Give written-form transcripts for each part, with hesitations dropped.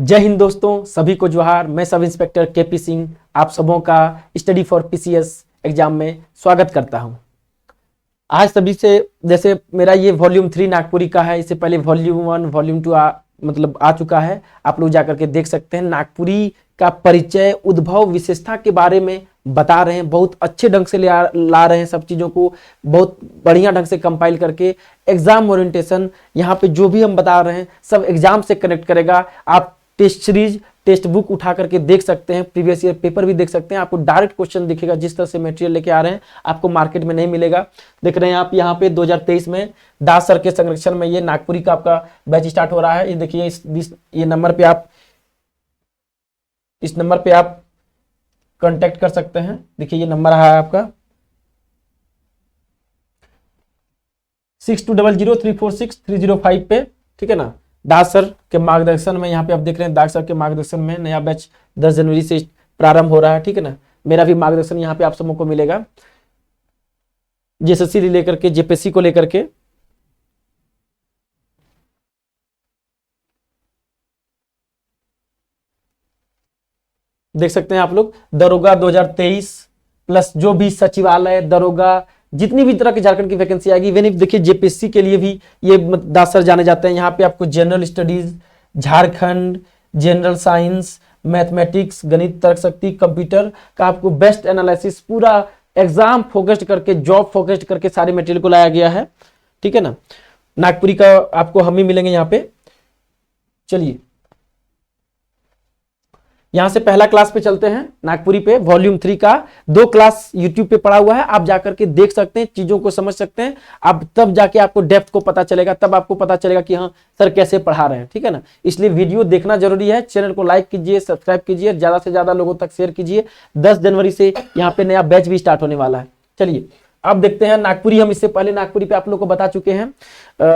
जय हिंद दोस्तों, सभी को जोहार। मैं सब इंस्पेक्टर केपी सिंह आप सबों का स्टडी फॉर पीसीएस एग्जाम में स्वागत करता हूं। आज सभी से जैसे मेरा ये वॉल्यूम 3 नागपुरी का है, इससे पहले वॉल्यूम 1 वॉल्यूम 2 आ चुका है। आप लोग जाकर के देख सकते हैं। नागपुरी का परिचय, उद्भव, विशेषता के बारे में बता रहे हैं। बहुत अच्छे ढंग से ला रहे हैं सब चीज़ों को, बहुत बढ़िया ढंग से कंपाइल करके। एग्जाम ओरिएंटेशन यहाँ पे जो भी हम बता रहे हैं सब एग्जाम से कनेक्ट करेगा। आप टेस्ट सीरीज, टेक्स्ट बुक उठा करके देख सकते हैं, प्रीवियस ईयर पेपर भी देख सकते हैं। आपको डायरेक्ट क्वेश्चन दिखेगा। जिस तरह से मटेरियल लेके आ रहे हैं आपको मार्केट में नहीं मिलेगा। देख रहे हैं आप यहाँ पे 2023 में दास सर के संरक्षण में ये नागपुरी का आपका बैच स्टार्ट हो रहा है। ये देखिए ये नंबर पे आप इस नंबर पे आप कांटेक्ट कर सकते हैं। देखिए ये नंबर है आपका 6200346305 पे, ठीक है ना। दास सर के मार्गदर्शन में यहाँ पे आप देख रहे हैं, दास सर के मार्गदर्शन में नया बैच 10 जनवरी से प्रारंभ हो रहा है, ठीक है ना। मेरा भी मार्गदर्शन यहाँ पे आप सबों को मिलेगा, जेएसएससी लेकर के, जेपीएससी को लेकर के। देख सकते हैं आप लोग, दरोगा 2023 प्लस जो भी सचिवालय, दरोगा, जितनी भी तरह की झारखंड की वैकेंसी आएगी। इवन इफ देखिए जेपीएससी के लिए भी ये दास सर जाने जाते हैं। यहाँ पे आपको general studies, Jharkhand, general science, mathematics, गणित, तर्क शक्ति, कंप्यूटर का आपको बेस्ट एनालिसिस, पूरा एग्जाम फोकस्ड करके, जॉब फोकस्ड करके सारे मटेरियल को लाया गया है, ठीक है ना। नागपुरी का आपको हम ही मिलेंगे यहाँ पे। चलिए यहां से पहला क्लास पे चलते हैं। नागपुरी पे वॉल्यूम 3 का 2 क्लास यूट्यूब पे पड़ा हुआ है, आप जाकर के देख सकते हैं, चीजों को समझ सकते हैं। अब तब जाके आपको डेप्थ को पता चलेगा, तब आपको पता चलेगा कि हाँ सर कैसे पढ़ा रहे हैं, ठीक है ना। इसलिए वीडियो देखना जरूरी है। चैनल को लाइक कीजिए, सब्सक्राइब कीजिए, ज्यादा से ज्यादा लोगों तक शेयर कीजिए। 10 जनवरी से यहाँ पे नया बैच भी स्टार्ट होने वाला है। चलिए अब देखते हैं नागपुरी। हम इससे पहले नागपुरी पे आप लोग को बता चुके हैं,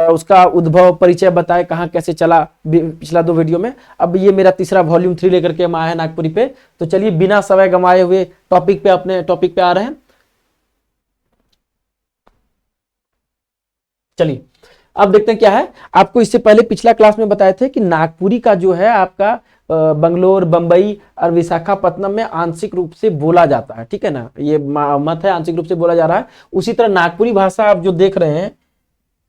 उसका उद्भव, परिचय बताए, कहाँ कैसे चला पिछला 2 वीडियो में। अब ये मेरा तीसरा वॉल्यूम 3 लेकर के हम आए हैं नागपुरी पे। तो चलिए बिना समय गंवाए हुए टॉपिक पे, अपने टॉपिक पे आ रहे हैं। चलिए अब देखते हैं क्या है। आपको इससे पहले पिछला क्लास में बताए थे कि नागपुरी का जो है आपका बंगलोर, बंबई और विशाखापट्टनम में आंशिक रूप से बोला जाता है, ठीक है ना। ये मत है, आंशिक रूप से बोला जा रहा है। उसी तरह नागपुरी भाषा आप जो देख रहे हैं,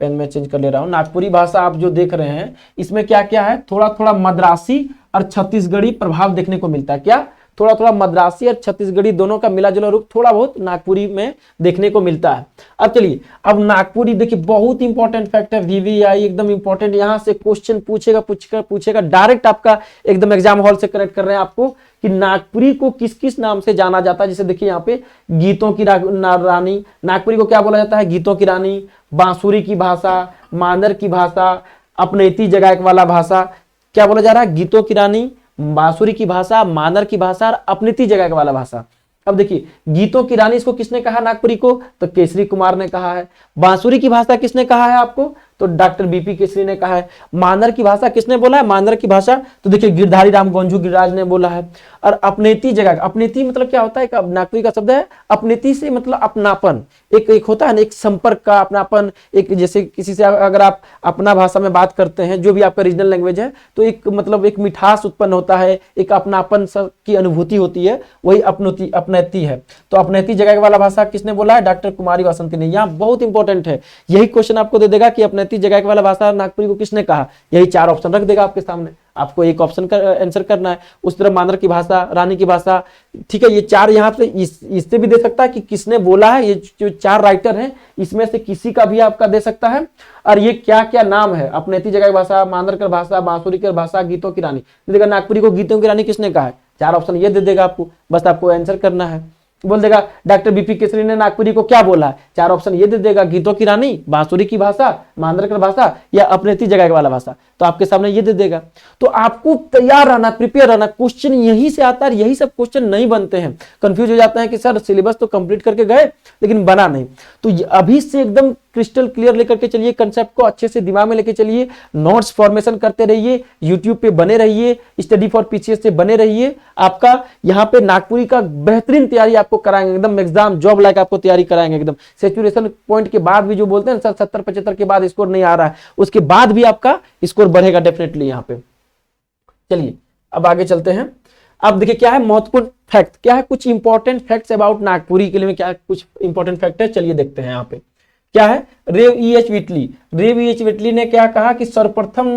पेन में चेंज कर ले रहा हूं। नागपुरी भाषा आप जो देख रहे हैं, इसमें क्या क्या है, थोड़ा थोड़ा मद्रासी और छत्तीसगढ़ी प्रभाव देखने को मिलता है। क्या थोड़ा थोड़ा मद्रासी और छत्तीसगढ़ी दोनों का मिला जुला रूप थोड़ा बहुत नागपुरी में देखने को मिलता है। अब चलिए, अब नागपुरी देखिए बहुत इंपॉर्टेंट फैक्ट है, वीवीआई एकदम इंपॉर्टेंट। यहां से क्वेश्चन पूछेगा डायरेक्ट, आपका एकदम एग्जाम हॉल से करेक्ट कर रहे हैं आपको कि नागपुरी को किस किस नाम से जाना जाता है। जैसे देखिए यहाँ पे गीतों की रानी, नागपुरी को क्या बोला जाता है, गीतों की रानी, बांसुरी की भाषा, मांदर की भाषा, अपनेती जगाएक वाला भाषा। क्या बोला जा रहा है, गीतों की रानी, बांसुरी की भाषा, मानर की भाषा और अपनीति जगह वाला भाषा। अब देखिए गीतों की रानी इसको किसने कहा नागपुरी को, तो केसरी कुमार ने कहा है। बांसुरी की भाषा किसने कहा है आपको, तो डॉक्टर बीपी केसरी ने कहा है। मानर की भाषा किसने बोला है, मानर की भाषा तो देखिए गिरधारी राम गोंझू गिरिराज ने बोला है। और अपनेती जगह, अपनेती मतलब क्या होता है, नागपुरी का शब्द है अपनेती से मतलब अपनापन, एक होता है ना, एक संपर्क का अपनापन। एक जैसे किसी से अगर आप अपना भाषा में बात करते हैं, जो भी आपका रीजनल लैंग्वेज है, तो एक मतलब एक मिठास उत्पन्न होता है, एक अपनापन की अनुभूति होती है, वही अपनैती है। तो अपनैती जगह वाला भाषा किसने बोला है, डॉक्टर कुमारी वासंती ने। यहाँ बहुत इंपॉर्टेंट है, यही क्वेश्चन आपको दे देगा कि अपनैती जगह वाला भाषा नागपुरी को किसने कहा। यही 4 ऑप्शन रख देगा आपके सामने, आपको एक ऑप्शन का आंसर करना है। उस तरह मानर की भाषा, रानी की भाषा, ठीक है। ये 4 यहाँ पे इससे भी दे सकता है कि किसने बोला है। ये जो 4 राइटर हैं इसमें से किसी का भी आपका दे सकता है। और ये क्या क्या नाम है, अपनेती जगह भाषा, मानर की भाषा, बांसुरी की भाषा, गीतों की रानी। देखा नागपुरी को गीतों की रानी किसने कहा है, 4 ऑप्शन ये दे देगा आपको, बस आपको आंसर करना है। बोल देगा डॉक्टर बीपी केसरी ने नागपुरी को क्या बोला है, 4 ऑप्शन ये दे देगा, गीतों की रानी, बांसुरी की भाषा, मांदर की भाषा या अपनेती जगह वाला भाषा। तो आपके सामने ये दे देगा। तो आपको तैयार रहना, प्रिपेयर रहना। क्वेश्चन यही से आता है, यही सब क्वेश्चन नहीं बनते हैं। कंफ्यूज हो जाते हैं कि सर सिलेबस तो कंप्लीट करके गए लेकिन बना नहीं। तो अभी से एकदम क्रिस्टल क्लियर लेकर के चलिए, कंसेप्ट को अच्छे से दिमाग में लेके चलिए, नोट्स फॉर्मेशन करते रहिए, यूट्यूब पे बने रहिए, स्टडी फॉर पीसीएस से बने रहिए। आपका यहाँ पे नागपुरी का बेहतरीन तैयारी आपको कराएंगे, एकदम एग्जाम जॉब लाइक आपको तैयारी कराएंगे एकदम। सेचुरेशन पॉइंट के बाद भी जो बोलते हैं सर 70-75 के बाद स्कोर नहीं आ रहा है, उसके बाद भी आपका स्कोर बढ़ेगा डेफिनेटली यहाँ पे। चलिए अब आगे चलते हैं। अब देखिए क्या है महत्वपूर्ण फैक्ट, क्या है कुछ इंपॉर्टेंट फैक्ट्स अबाउट नागपुरी के लिए, क्या कुछ इंपॉर्टेंट फैक्ट है, चलिए देखते हैं। यहाँ पे क्या है, रेव EH विटली, रेव EH विटली ने क्या कहा कि सर्वप्रथम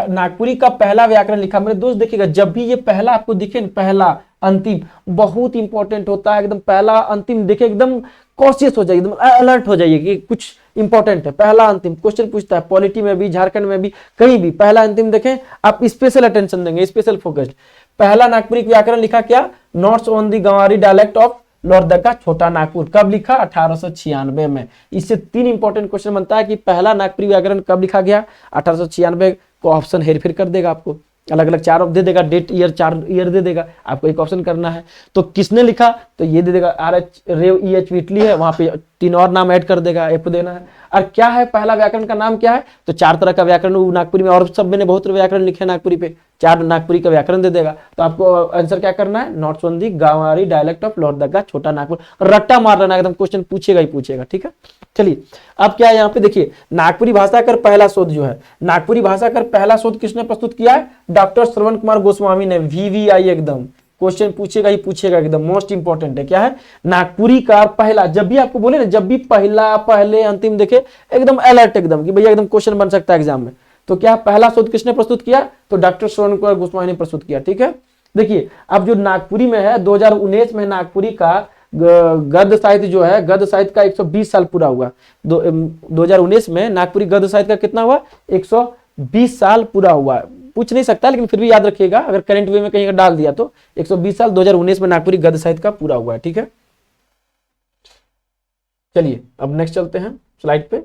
नागपुरी का पहला व्याकरण लिखा। मेरे दोस्त देखिएगा, जब भी ये पहला आपको दिखे न, पहला अंतिम बहुत इंपॉर्टेंट होता है, एकदम पहला अंतिम देखे एकदम कॉशियस हो जाइए, एकदम अलर्ट हो जाइए कि कुछ इंपॉर्टेंट है। पहला अंतिम क्वेश्चन पूछता है, पॉलिटी में भी, झारखंड में भी, कहीं भी पहला अंतिम देखें आप स्पेशल अटेंशन देंगे, स्पेशल फोकस्ड। पहला नागपुरी व्याकरण लिखा क्या, notes on the Gaonwari dialect of Lohardaga Chota Nagpur, कब लिखा, 1896 में। इससे 3 इंपॉर्टेंट क्वेश्चन बनता है कि पहला नागपुरी व्याकरण कब लिखा गया, 1896 को ऑप्शन हेरफेर कर देगा, आपको अलग अलग 4 दे देगा, डेट ईयर 4 ईयर दे देगा, आपको एक ऑप्शन करना है। तो किसने लिखा, तो ये दे देगा RH रेव EH विटली है, वहां पे 3 और नाम ऐड कर देगा, F देना है। और क्या है पहला व्याकरण का नाम क्या है, तो 4 तरह का व्याकरण नागपुरी में, और सब मैंने बहुत व्याकरण लिखे नागपुरी पे, 4 नागपुरी का व्याकरण दे देगा। तो आपको आंसर क्या करना है, नॉर्थ on the Gaonwari dialect of Lohardaga Chota Nagpur, रट्टा मार लेना एकदम, क्वेश्चन पूछेगा ही पूछेगा, ठीक है। चलिए अब क्या है यहाँ पे देखिए, नागपुरी भाषा कर पहला शोध जो है, नागपुरी भाषा कर पहला शोध किसने प्रस्तुत किया है, डॉक्टर श्रवण कुमार गोस्वामी ने, VVI एकदम क्वेश्चन पूछेगा ही पूछेगा, एकदम मोस्ट इंपॉर्टेंट है। क्या है, नागपुरी का पहला, जब भी आपको बोले ना, जब भी पहला पहले अंतिम देखे एकदम अलर्ट एकदम कि भैया एकदम क्वेश्चन बन सकता है एग्जाम में। तो क्या पहला शोध किसने प्रस्तुत किया, तो डॉक्टर श्रवण कुमार गोस्वामी ने प्रस्तुत किया, ठीक है। देखिए अब जो नागपुरी में है, 2019 में नागपुरी का गद्य साहित्य जो है, गद्य साहित्य का 120 साल पूरा हुआ। 2019 में नागपुरी गद्य साहित्य का कितना हुआ, 120 साल पूरा हुआ। पूछ नहीं सकता लेकिन फिर भी याद रखिएगा, अगर करंट वे में कहीं डाल दिया तो 120 साल 2019 में नागपुरी गद्य साहित्य का पूरा हुआ है, ठीक है। चलिए अब नेक्स्ट चलते हैं स्लाइड पे।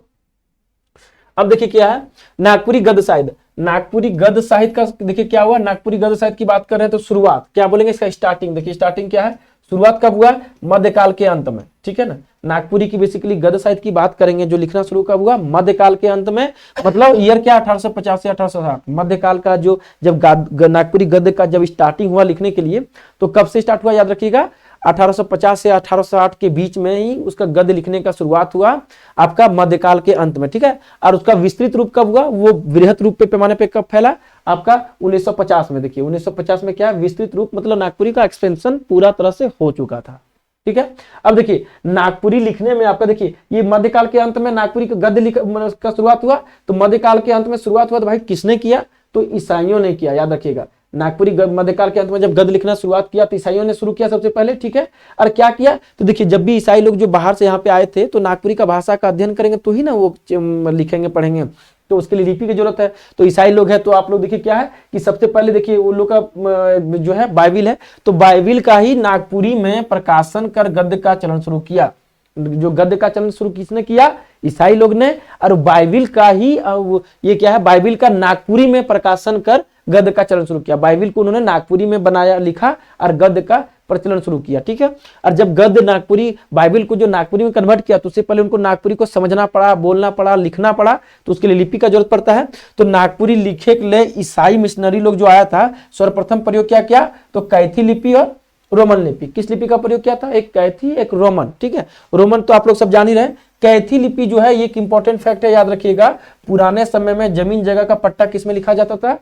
अब देखिए क्या है, नागपुरी गद्य साहित्य, नागपुरी गद्य साहित्य का देखिए क्या हुआ, नागपुरी गद्य साहित्य की बात कर रहे हैं तो शुरुआत क्या बोलेंगे, इसका स्टार्टिंग देखिए, स्टार्टिंग क्या है, शुरुआत कब हुआ, मध्यकाल के अंत में, ठीक है ना। नागपुरी की बेसिकली गद्य साहित्य की बात करेंगे, जो लिखना शुरू कब हुआ, मध्यकाल के अंत में, मतलब ईयर क्या 1850 से 1860, मध्यकाल का जो जब नागपुरी गद्य का जब स्टार्टिंग हुआ लिखने के लिए, तो कब से स्टार्ट हुआ याद रखिएगा, 1850 से 1860 के बीच में ही उसका गद्य लिखने का शुरुआत हुआ आपका मध्यकाल के अंत में, ठीक है। और उसका विस्तृत रूप कब हुआ, वो वृहत रूप पे पैमाने पे कब फैला, आपका 1950 में। देखिए 1950 में क्या विस्तृत रूप, मतलब नागपुरी का एक्सपेंशन पूरा तरह से हो चुका था, ठीक है। अब देखिए नागपुरी लिखने में आपका देखिए, ये मध्यकाल के अंत में नागपुरी का गद्य का शुरुआत हुआ, तो मध्यकाल के अंत में शुरुआत हुआ तो भाई किसने किया, तो ईसाइयों ने किया, याद रखिएगा। नागपुरी मध्यकाल के अंत में जब गद्य लिखना शुरुआत किया तो ईसाइयों ने शुरू किया सबसे पहले, ठीक है। और क्या किया, तो देखिए जब भी ईसाई लोग जो बाहर से यहाँ पे आए थे, तो नागपुरी का भाषा का अध्ययन करेंगे तो ही ना वो लिखेंगे पढ़ेंगे, तो उसके लिए लिपि की जरूरत है। तो ईसाई लोग हैं, तो आप लोग देखिए क्या है कि सबसे पहले देखिए वो लोग का जो है बाइबिल है, तो बाइबिल का ही नागपुरी में प्रकाशन कर गद्य का चलन शुरू किया। जो गद्य का चलन शुरू किसने किया, ईसाई लोग ने। और बाइबिल का ही ये क्या है, बाइबिल का नागपुरी में प्रकाशन कर गद्य का चलन शुरू किया। बाइबिल को उन्होंने नागपुरी में बनाया, लिखा और गद्य का प्रचलन शुरू किया, ठीक है। और जब गद्य नागपुरी बाइबिल को जो नागपुरी में कन्वर्ट किया, तो उससे पहले उनको नागपुरी को समझना पड़ा, बोलना पड़ा, लिखना पड़ा, तो उसके लिए लिपि का जरूरत पड़ता है। तो नागपुरी लिखे के लिए ईसाई मिशनरी लोग जो आया था, सर्वप्रथम प्रयोग क्या किया, तो कैथी लिपि और रोमन लिपि। किस लिपि का प्रयोग किया था, एक कैथी एक रोमन, ठीक है। रोमन तो आप लोग सब जान ही रहे। कैथी लिपि जो है, ये एक इंपॉर्टेंट फैक्ट है, याद रखिएगा। पुराने समय में जमीन जगह का पट्टा किस में लिखा जाता था,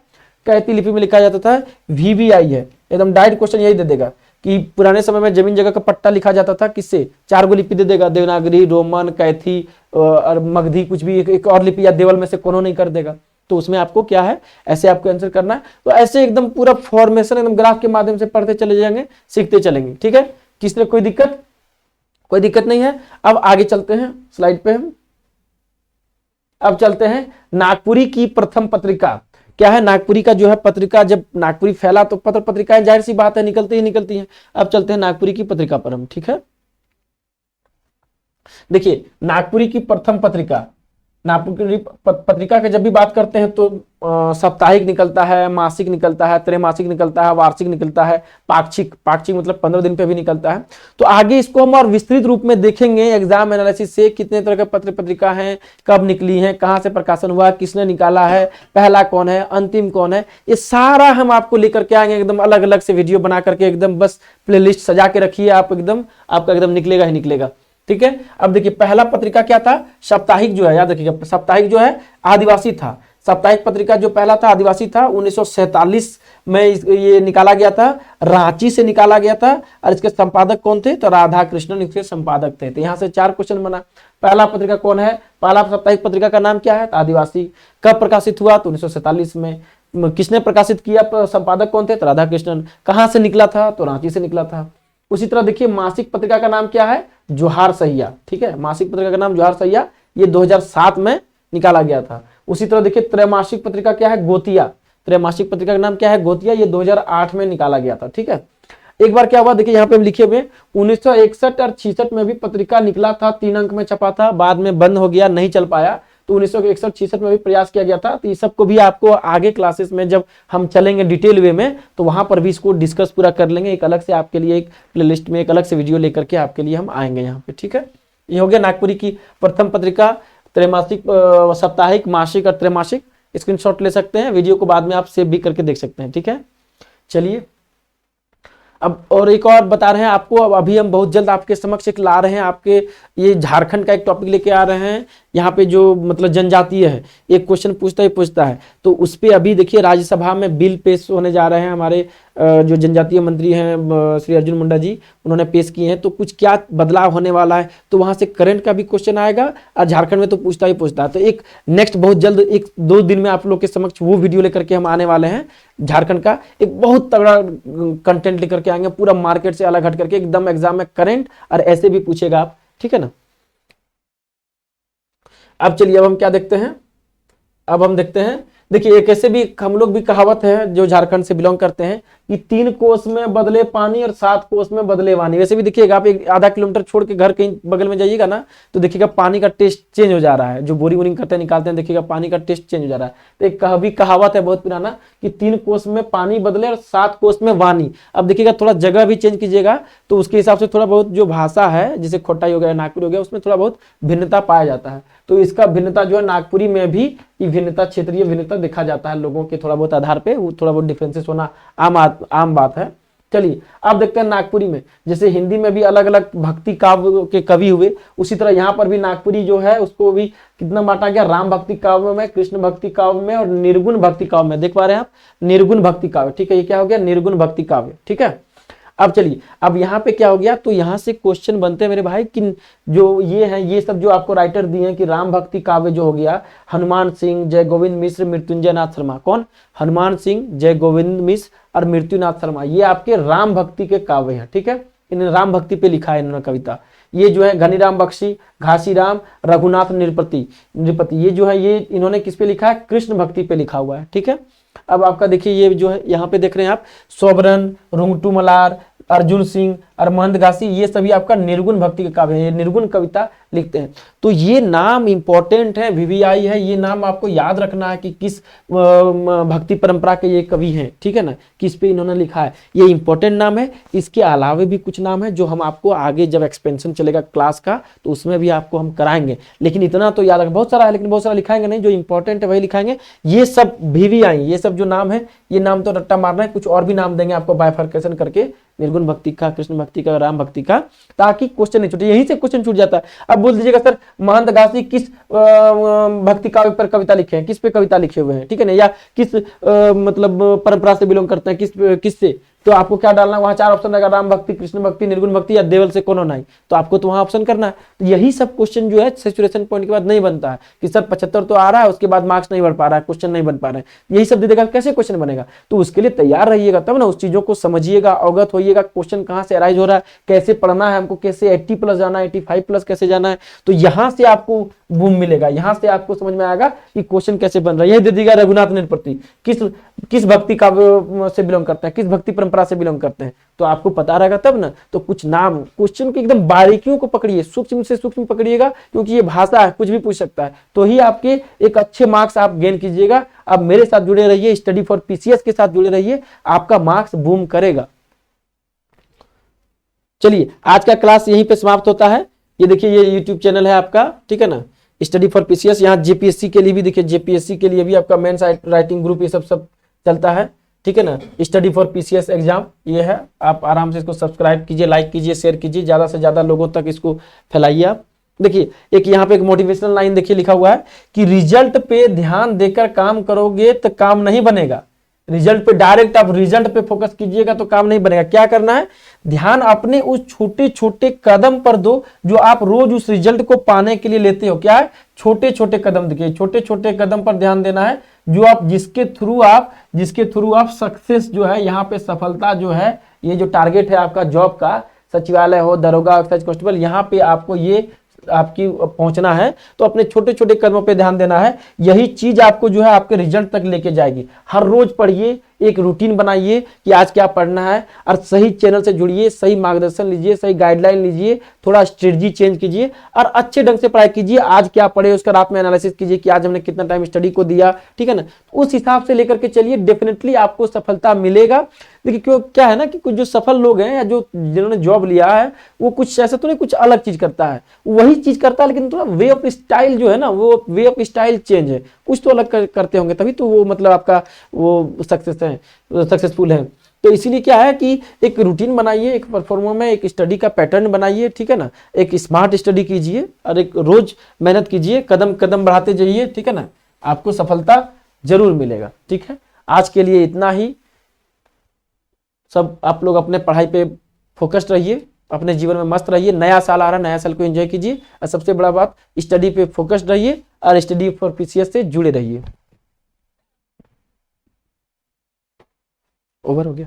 कैथी लिपि में लिखा जाता था। VVI है, एकदम डायरेक्ट क्वेश्चन यही दे देगा कि पुराने समय में जमीन जगह का पट्टा लिखा जाता था किससे, 4 गो लिपि दे देगा, देवनागरी, रोमन, कैथी और मगधी, कुछ भी एक और लिपि या देवल में से कोनो नहीं कर देगा। तो उसमें आपको क्या है, ऐसे आपको आंसर करना है। तो ऐसे एकदम पूरा फॉर्मेशन एकदम ग्राफ के माध्यम से पढ़ते चले जाएंगे, सीखते चलेंगे, ठीक है। किस तरह कोई दिक्कत, कोई दिक्कत नहीं है। अब आगे चलते हैं स्लाइड पे हम। अब चलते हैं नागपुरी की प्रथम पत्रिका। क्या है, नागपुरी का जो है पत्रिका, जब नागपुरी फैला तो पत्र पत्रिकाएं जाहिर सी बात है निकलती ही निकलती हैं। अब चलते हैं नागपुरी की पत्रिका पर हम, ठीक है। देखिए नागपुरी की प्रथम पत्रिका, नागपुरी पत्रिका की जब भी बात करते हैं तो साप्ताहिक निकलता है, मासिक निकलता है, त्रैमासिक निकलता है, वार्षिक निकलता है, पाक्षिक, पाक्षिक मतलब 15 दिन पे भी निकलता है। तो आगे इसको हम और विस्तृत रूप में देखेंगे एग्जाम एनालिसिस से, कितने तरह के पत्र पत्रिका हैं, कब निकली हैं, कहां से प्रकाशन हुआ, किसने निकाला है, पहला कौन है, अंतिम कौन है, ये सारा हम आपको लेकर के आएंगे। एकदम अलग अलग से वीडियो बना करके एकदम बस प्लेलिस्ट सजा के रखिए आप, एकदम आपका एकदम निकलेगा ही निकलेगा, ठीक है। अब देखिए पहला पत्रिका क्या था, साप्ताहिक जो है, याद रखिएगा साप्ताहिक जो है आदिवासी था। साप्ताहिक पत्रिका जो पहला था आदिवासी था 1947 में ये निकाला गया था, रांची से निकाला गया था और इसके संपादक कौन थे? तो राधा कृष्णन इसके संपादक थे। तो यहाँ से 4 क्वेश्चन बना। पहला पत्रिका कौन है? पहला साप्ताहिक पत्रिका का नाम क्या है? तो आदिवासी। कब प्रकाशित हुआ? तो 1947 में। किसने प्रकाशित किया? संपादक कौन थे? तो राधा कृष्णन। कहाँ से निकला था? तो रांची से निकला था। उसी तरह देखिए मासिक पत्रिका का नाम क्या है? जोहार सहिया। ठीक है, मासिक पत्रिका का नाम जोहार सहिया, ये 2007 में निकाला गया था। उसी तरह देखिए त्रैमासिक पत्रिका क्या है? गोतिया। त्रैमासिक पत्रिका का नाम क्या है? गोतिया, ये 2008 में निकाला गया था। ठीक है, एक बार क्या हुआ देखिए यहाँ पे हम लिखे हुए 1961 और 66 में भी पत्रिका निकला था, 3 अंक में छपा था, बाद में बंद हो गया, नहीं चल पाया। तो 1961-66 में भी प्रयास किया गया था। तो ये सबको भी आपको आगे क्लासेस में जब हम चलेंगे डिटेल वे में तो वहां पर भी इसको डिस्कस पूरा कर लेंगे। एक अलग से आपके लिए एक प्लेलिस्ट में एक अलग से वीडियो लेकर के आपके लिए हम आएंगे यहाँ पे। ठीक है, ये हो गया नागपुरी की प्रथम पत्रिका, त्रैमासिक, साप्ताहिक, मासिक और त्रैमासिक। स्क्रीनशॉट ले सकते हैं, वीडियो को बाद में आप सेव भी करके देख सकते हैं। ठीक है, चलिए अब और एक और बता रहे हैं आपको। अब अभी हम बहुत जल्द आपके समक्ष एक ला रहे हैं, आपके ये झारखंड का एक टॉपिक लेके आ रहे हैं। यहाँ पे जो मतलब जनजातीय है, एक क्वेश्चन पूछता है तो उस पे अभी देखिए राज्यसभा में बिल पेश होने जा रहे हैं। हमारे जो जनजातीय मंत्री हैं श्री अर्जुन मुंडा जी, उन्होंने पेश किए हैं। तो कुछ क्या बदलाव होने वाला है, तो वहां से करंट का भी क्वेश्चन आएगा और झारखंड में तो पूछता है। तो एक नेक्स्ट बहुत जल्द 1-2 दिन में आप लोग के समक्ष वो वीडियो लेकर के हम आने वाले हैं। झारखंड का एक बहुत तगड़ा कंटेंट लेकर के आएंगे, पूरा मार्केट से अलग हट करके, एकदम एग्जाम में करंट और ऐसे भी पूछेगा आप। ठीक है ना। अब चलिए अब हम क्या देखते हैं, अब हम देखते हैं देखिए एक ऐसे भी हम लोग भी कहावत है जो झारखंड से बिलोंग करते हैं कि 3 कोस में बदले पानी और 7 कोस में बदले वानी। वैसे भी देखिएगा आप एक आधा किलोमीटर छोड़ के घर कहीं बगल में जाइएगा ना तो देखिएगा पानी का टेस्ट चेंज हो जा रहा है। जो बोरिंग वोरिंग करते हैं निकालते हैं, देखिएगा पानी का टेस्ट चेंज हो जा रहा है। तो एक कहावत है बहुत पुराना कि 3 कोस में पानी बदले और 7 कोस में वानी। अब देखिएगा थोड़ा जगह भी चेंज कीजिएगा तो उसके हिसाब से थोड़ा बहुत जो भाषा है, जैसे खोटाई हो गया, नागपुर हो गया, उसमें थोड़ा बहुत भिन्नता पाया जाता है। तो इसका भिन्नता जो है नागपुरी में भी भिन्नता, क्षेत्रीय भिन्नता देखा जाता है लोगों के थोड़ा बहुत आधार पे, थोड़ा बहुत डिफरेंसेस होना आम बात है। चलिए आप देखते हैं नागपुरी में, जैसे हिंदी में भी अलग अलग भक्ति काव्य के कवि हुए, उसी तरह यहाँ पर भी नागपुरी जो है उसको भी कितना बांटा गया? राम भक्ति काव्य में, कृष्ण भक्ति काव्य में और निर्गुण भक्ति काव्य में। देख पा रहे हैं आप, निर्गुण भक्ति काव्य। ठीक है, ये क्या हो गया? निर्गुण भक्ति काव्य। ठीक है, अब चलिए अब यहाँ पे क्या हो गया, तो यहाँ से क्वेश्चन बनते हैं मेरे भाई कि जो ये है, ये सब जो आपको राइटर दिए हैं कि राम भक्ति काव्य जो हो गया, हनुमान सिंह, जय गोविंद मिश्र, मृत्युंजय नाथ शर्मा। कौन? हनुमान सिंह, जय गोविंद मिश्र और मृत्युनाथ शर्मा, ये आपके राम भक्ति के काव्य हैं। ठीक है, इन्होंने राम भक्ति पे लिखा है इन्होंने कविता। ये जो है घनीराम बख्शी, घासीराम, रघुनाथ नृपति, ये जो है ये इन्होंने किस पे लिखा है? कृष्ण भक्ति पे लिखा हुआ है। ठीक है, अब आपका देखिए ये जो है यहाँ पे देख रहे हैं आप, सोबरन, रुंगटू मलार, अर्जुन सिंह और महंत घासी, ये सभी आपका निर्गुण भक्ति के काव्य है, निर्गुण कविता लिखते हैं। तो ये नाम इंपॉर्टेंट है, VVI है, ये नाम आपको याद रखना है कि किस भक्ति परंपरा के ये कवि हैं। ठीक है ना, किस पे इन्होंने लिखा है, ये इंपॉर्टेंट नाम है। इसके अलावे भी कुछ नाम है जो हम आपको आगे जब एक्सपेंशन चलेगा क्लास का तो उसमें भी आपको हम कराएंगे। लेकिन इतना तो याद रख, बहुत सारा है लेकिन बहुत सारा लिखाएंगे नहीं, जो इंपॉर्टेंट है वही लिखाएंगे। ये सब VVI, ये सब जो नाम है, ये नाम तो रट्टा मारना है, कुछ और भी नाम देंगे आपको बाइफर्केशन करके, निर्गुण भक्ति का, कृष्ण भक्ति का, राम भक्ति का, ताकि क्वेश्चन नहीं छूटे। यहीं से क्वेश्चन छूट जाता है। अब बोल दीजिएगा सर महंत घासी किस भक्ति काव्य पर कविता लिखे हैं, किस पे कविता लिखे हुए हैं, ठीक है ना, या किस मतलब परंपरा से बिलोंग करते हैं, किस से, तो आपको क्या डालना है वहां 4 ऑप्शन रहेगा, राम भक्ति, कृष्ण भक्ति, निर्गुण भक्ति या देवल से कोनो नहीं, तो आपको तो वहां ऑप्शन करना है। तो यही सब क्वेश्चन जो है सैचुरेशन पॉइंट के बाद नहीं बनता है कि सर 75 तो आ रहा है, उसके बाद मार्क्स नहीं बढ़ पा रहा है, क्वेश्चन नहीं बन पा रहे हैं, यही सब दे देगा, कैसे क्वेश्चन बनेगा? तो उसके लिए तैयार रहिएगा, तब ना उस चीजों को समझिएगा, अवगत होइएगा, क्वेश्चन कहां से अराइज हो रहा है, कैसे पढ़ना है हमको, कैसे 80+ जाना है, 85+ कैसे जाना है। तो यहां से आपको बूम मिलेगा, यहां से आपको समझ में आएगा कि क्वेश्चन कैसे बन रहा है। यही दे देगा रघुनाथ नृपति किस भक्ति काव्य से बिलोंग करते हैं, किस भक्ति परंपरा से बिलोंग करते हैं, तो आपको पता रहेगा तब ना। तो कुछ नाम, क्वेश्चन की एकदम बारीकियों को पकड़िए, सूक्ष्म से सूक्ष्म पकड़िएगा, क्योंकि ये भाषा है, कुछ भी पूछ सकता है, तो ही आपके एक अच्छे मार्क्स आप गेन कीजिएगा। आप मेरे साथ जुड़े रहिए, स्टडी फॉर PCS के साथ जुड़े रहिए, आपका मार्क्स बूम करेगा। चलिए आज का क्लास यहीं पे समाप्त होता है। ये देखिए ये यूट्यूब चैनल है आपका, ठीक है ना, स्टडी फॉर PCS। यहाँ JPSC के लिए भी देखिए, JPSC के लिए भी आपका मेंस राइटिंग ग्रुप ये सब चलता है, ठीक है ना। स्टडी फॉर PCS एग्जाम ये है, आप आराम से इसको सब्सक्राइब कीजिए, लाइक कीजिए, शेयर कीजिए, ज्यादा से ज्यादा लोगों तक इसको फैलाइए आप। देखिए एक यहाँ पे एक मोटिवेशनल लाइन देखिए लिखा हुआ है कि रिजल्ट पे ध्यान देकर काम करोगे तो काम नहीं बनेगा। रिजल्ट पे डायरेक्ट आप रिजल्ट पे फोकस कीजिएगा तो काम नहीं बनेगा। क्या करना है, ध्यान अपने उस छोटे छोटे कदम पर दो जो आप रोज उस रिजल्ट को पाने के लिए लेते हो। क्या है, छोटे छोटे कदम। देखिए छोटे छोटे कदम पर ध्यान देना है जो आप जिसके थ्रू आप सक्सेस जो है, यहाँ पे सफलता जो है, ये जो टारगेट है आपका जॉब का, सचिवालय हो, दरोगा, एक्साइज कांस्टेबल, यहाँ पे आपको ये आपकी पहुंचना है तो अपने छोटे छोटे कदमों पे ध्यान देना है। यही चीज आपको जो है आपके रिजल्ट तक लेके जाएगी। हर रोज पढ़िए, एक रूटीन बनाइए कि आज क्या पढ़ना है, और सही चैनल से जुड़िए, सही मार्गदर्शन लीजिए, सही गाइडलाइन लीजिए, थोड़ा स्ट्रेटजी चेंज कीजिए और अच्छे ढंग से पढ़ाई कीजिए। आज क्या पढ़े उसका रात में एनालिसिस कीजिए कि आज हमने कितना टाइम स्टडी को दिया, ठीक है ना। उस हिसाब से लेकर के चलिए, डेफिनेटली आपको सफलता मिलेगा। देखिए क्यों, क्या है ना कि कुछ जो सफल लोग हैं या जो जिन्होंने जॉब लिया है वो कुछ ऐसा तो नहीं, कुछ अलग चीज करता है, वही चीज करता है लेकिन थोड़ा वे ऑफ स्टाइल जो है ना, वो वे ऑफ स्टाइल चेंज है, कुछ तो अलग करते होंगे, तभी तो वो मतलब आपका वो सक्सेसफुल है। तो इसीलिए क्या है कि एक रूटीन बनाइए, एक परफॉर्मर में एक स्टडी का पैटर्न बनाइए, ठीक है ना। एक स्मार्ट स्टडी कीजिए और एक रोज मेहनत कीजिए, कदम कदम बढ़ाते जाइए, ठीक है ना, आपको सफलता जरूर मिलेगा। ठीक है, आज के लिए इतना ही। सब आप लोग अपने पढ़ाई पे फोकस्ड रहिए, अपने जीवन में मस्त रहिए। नया साल आ रहा है, नया साल को एंजॉय कीजिए और सबसे बड़ा बात, स्टडी पे फोकस्ड रहिए और स्टडी फॉर पीसीएस से जुड़े रहिए। ओवर हो गया।